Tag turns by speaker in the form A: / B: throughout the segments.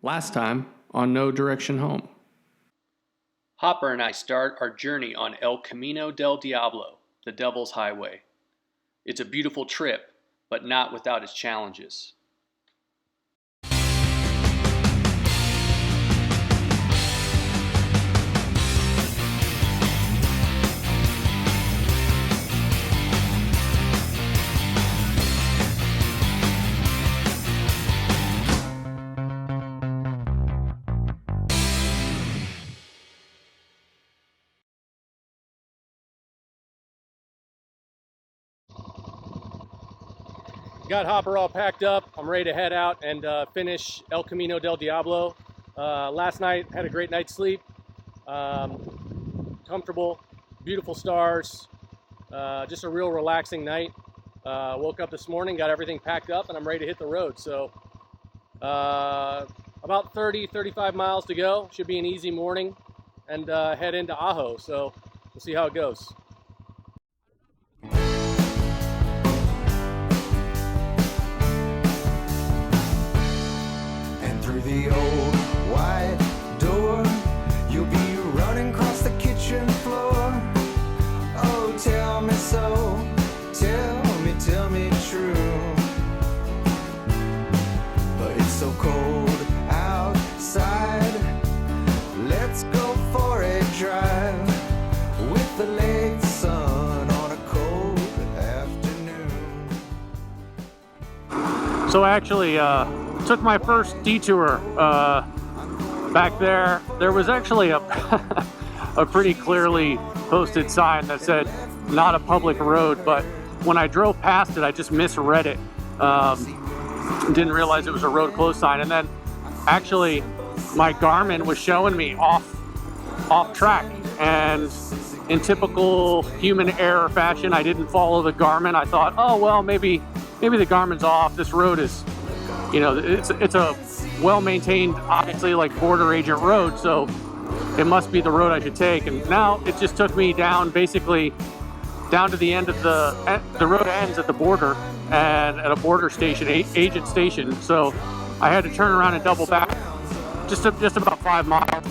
A: Last time on No Direction Home.
B: Hopper and I start our journey on El Camino del Diablo, the Devil's Highway. It's a beautiful trip, but not without its challenges. Got Hopper all packed up. I'm ready to head out and finish El Camino del Diablo. Last night, had a great night's sleep. Comfortable, beautiful stars. Just a real relaxing night. Woke up this morning, got everything packed up, and I'm ready to hit the road. So about 35 miles to go. Should be an easy morning, and head into Ajo. So we'll see how it goes.
C: The old white door, you'll be running across the kitchen floor. Oh, tell me so, tell me true. But it's so cold outside, let's go for a drive with the late sun on a cold afternoon.
B: So actually, took my first detour back there. There was actually a a pretty clearly posted sign that said not a public road, but when I drove past it I just misread it. Didn't realize it was a road closed sign, and then actually my Garmin was showing me off track, and in typical human error fashion I didn't follow the Garmin. I thought, oh well, maybe the Garmin's off. This road is, you know, it's a well-maintained, obviously, like border agent road, so it must be the road I should take. And now it just took me down, basically down to the end of the road ends at the border, and at a border station, agent station. So I had to turn around and double back just about 5 miles,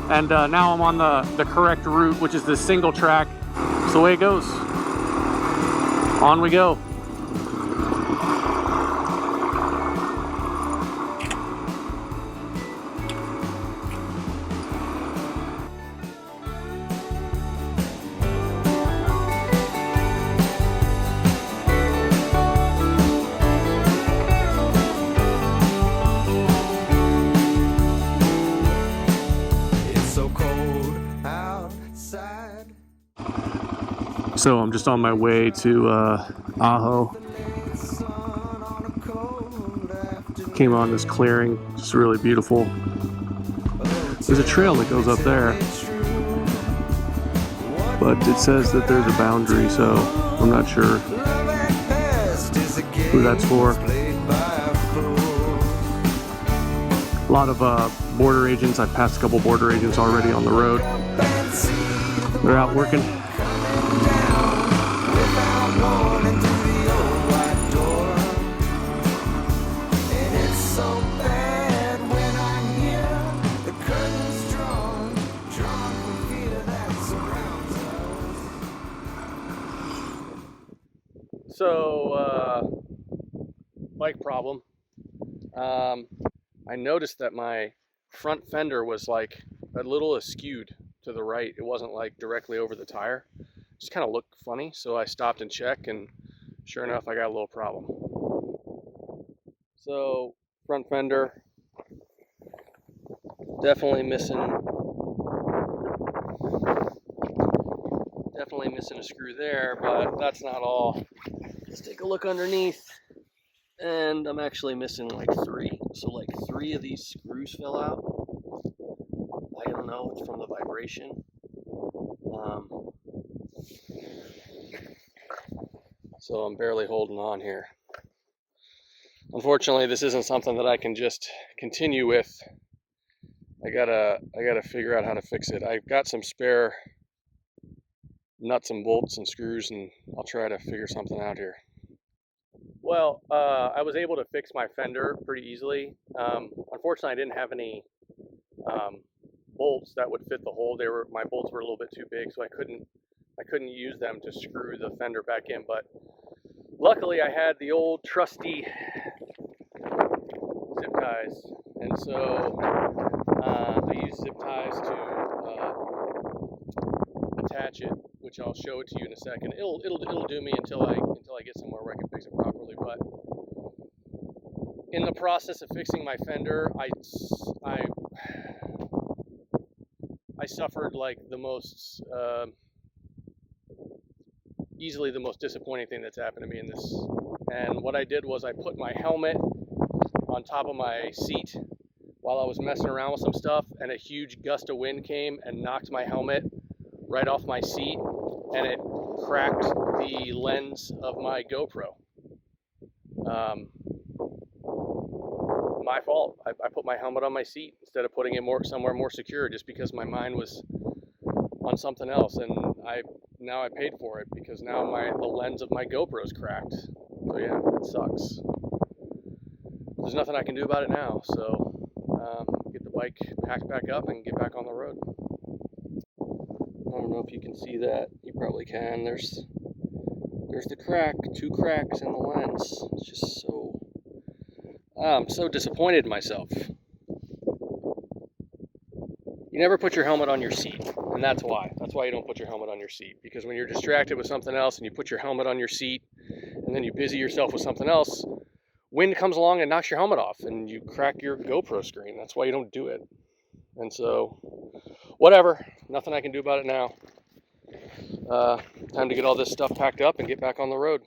B: and now I'm on the correct route, which is the single track. It's the way it goes. On we go. So I'm just on my way to Ajo. Came on this clearing, just really beautiful. There's a trail that goes up there, but it says that there's a boundary, so I'm not sure who that's for. A lot of border agents. I've passed a couple border agents already on the road. They're out working. So, bike problem. I noticed that my front fender was like a little askewed to the right. It wasn't like directly over the tire. It just kind of looked funny. So I stopped and checked, and sure enough, I got a little problem. So, front fender, definitely missing a screw there, but that's not all. Let's take a look underneath, and I'm actually missing like 3. So like 3 of these screws fell out. I don't know, it's from the vibration. So I'm barely holding on here. Unfortunately, this isn't something that I can just continue with. I gotta figure out how to fix it. I've got some spare nuts and bolts and screws, and I'll try to figure something out here. Well, I was able to fix my fender pretty easily. Unfortunately, I didn't have any um, bolts that would fit the hole. My bolts were a little bit too big, so I couldn't use them to screw the fender back in. But luckily, I had the old trusty zip ties, and so I used zip ties to attach it, which I'll show it to you in a second. It'll do me until I get somewhere where I can fix it properly. But in the process of fixing my fender, I suffered like the most easily the most disappointing thing that's happened to me in this. And what I did was I put my helmet on top of my seat while I was messing around with some stuff, and a huge gust of wind came and knocked my helmet right off my seat, and it cracked the lens of my GoPro. My fault. I put my helmet on my seat instead of putting it somewhere more secure, just because my mind was on something else, and now I paid for it because now the lens of my GoPro's cracked. So yeah, it sucks. There's nothing I can do about it now, so get the bike packed back up and get back on the road. I don't know if you can see that. You probably can. There's the crack, 2 cracks in the lens. It's just so... I'm so disappointed in myself. You never put your helmet on your seat, and that's why. That's why you don't put your helmet on your seat, because when you're distracted with something else and you put your helmet on your seat and then you busy yourself with something else, wind comes along and knocks your helmet off and you crack your GoPro screen. That's why you don't do it. And so, whatever. Nothing I can do about it now. Time to get all this stuff packed up and get back on the road.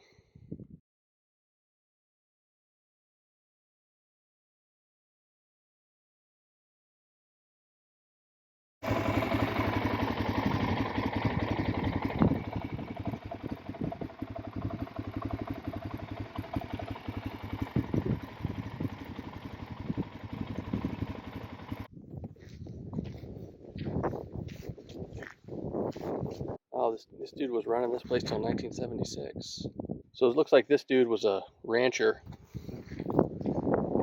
B: Oh, this dude was running this place till 1976. So it looks like this dude was a rancher,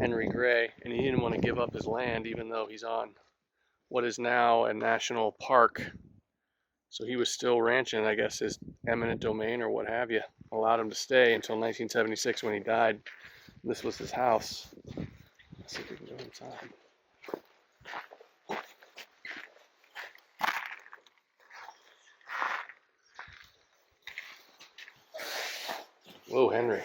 B: Henry Gray, and he didn't want to give up his land even though he's on what is now a national park. So he was still ranching, I guess his eminent domain or what have you allowed him to stay until 1976 when he died. This was his house. Let's see if we can go inside. Whoa, Henry.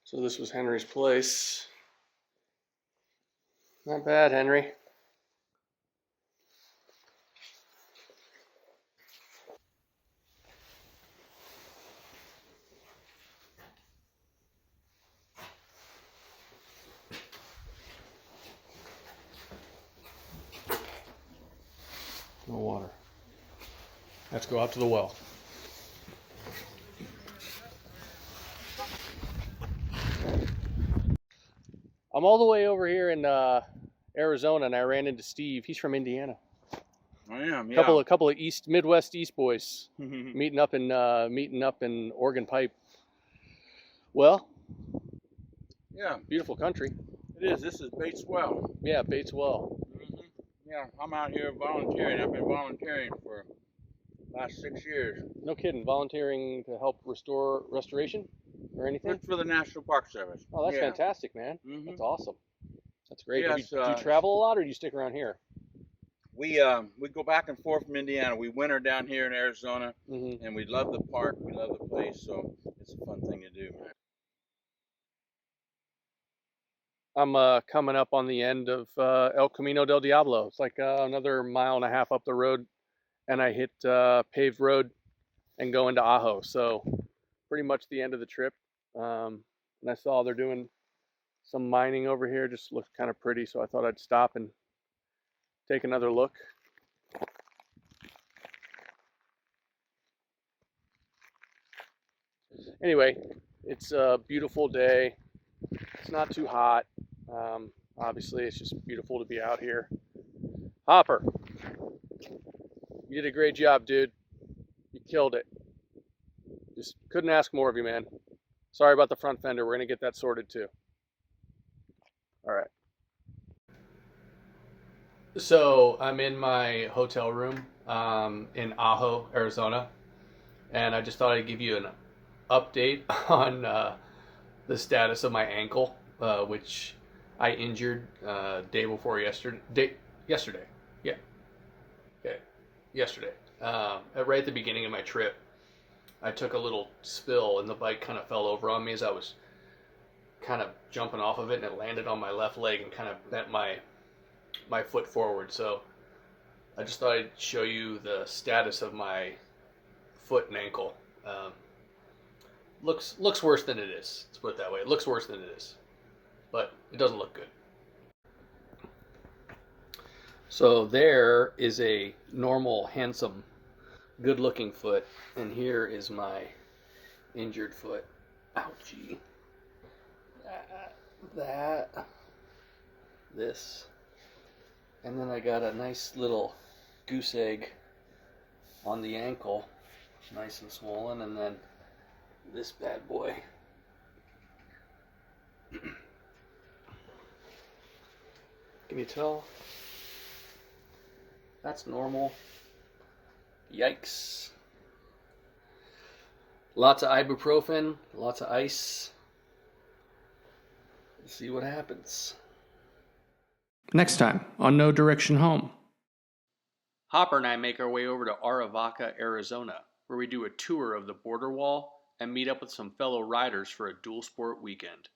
B: So this was Henry's place. Not bad, Henry. No water. Let's go out to the well. I'm all the way over here in Arizona, and I ran into Steve. He's from Indiana.
D: I am, yeah.
B: Couple of Midwest East boys meeting up in Oregon Pipe. Well,
D: yeah,
B: beautiful country.
D: it is. This is Bates Well.
B: Yeah, Bates Well.
D: Yeah, I'm out here volunteering. I've been volunteering for the last 6 years.
B: No kidding. Volunteering to help restoration or anything?
D: Worked for the National Park Service.
B: Oh, that's
D: yeah.
B: fantastic, man. That's awesome. That's great.
D: Yes,
B: do you travel a lot, or do you stick around here?
D: We go back and forth from Indiana. We winter down here in Arizona, and we love the park. We love the place, so it's a fun thing to do, man.
B: I'm coming up on the end of El Camino del Diablo. It's like another 1.5 miles up the road, and I hit paved road and go into Ajo. So pretty much the end of the trip. And I saw they're doing some mining over here. Just looks kind of pretty, so I thought I'd stop and take another look. Anyway, It's a beautiful day. It's not too hot. Obviously, it's just beautiful to be out here. Hopper, you did a great job, dude. You killed it. Just couldn't ask more of you, man. Sorry about the front fender. We're going to get that sorted too. All right. So I'm in my hotel room in Ajo, Arizona, and I just thought I'd give you an update on the status of my ankle, which I injured day before yesterday. Yesterday, yeah, okay, yesterday. Right at the beginning of my trip, I took a little spill, and the bike kind of fell over on me as I was kind of jumping off of it, and it landed on my left leg and kind of bent my foot forward. So I just thought I'd show you the status of my foot and ankle. Looks worse than it is. Let's put it that way. It looks worse than it is, but it doesn't look good. So there is a normal, handsome, good-looking foot, and here is my injured foot. Ouchie. This. And then I got a nice little goose egg on the ankle, nice and swollen, and then this bad boy. Can you tell? That's normal. Yikes. Lots of ibuprofen, lots of ice. Let's see what happens.
A: Next time on No Direction Home.
B: Hopper and I make our way over to Aravaca, Arizona, where we do a tour of the border wall and meet up with some fellow riders for a dual sport weekend.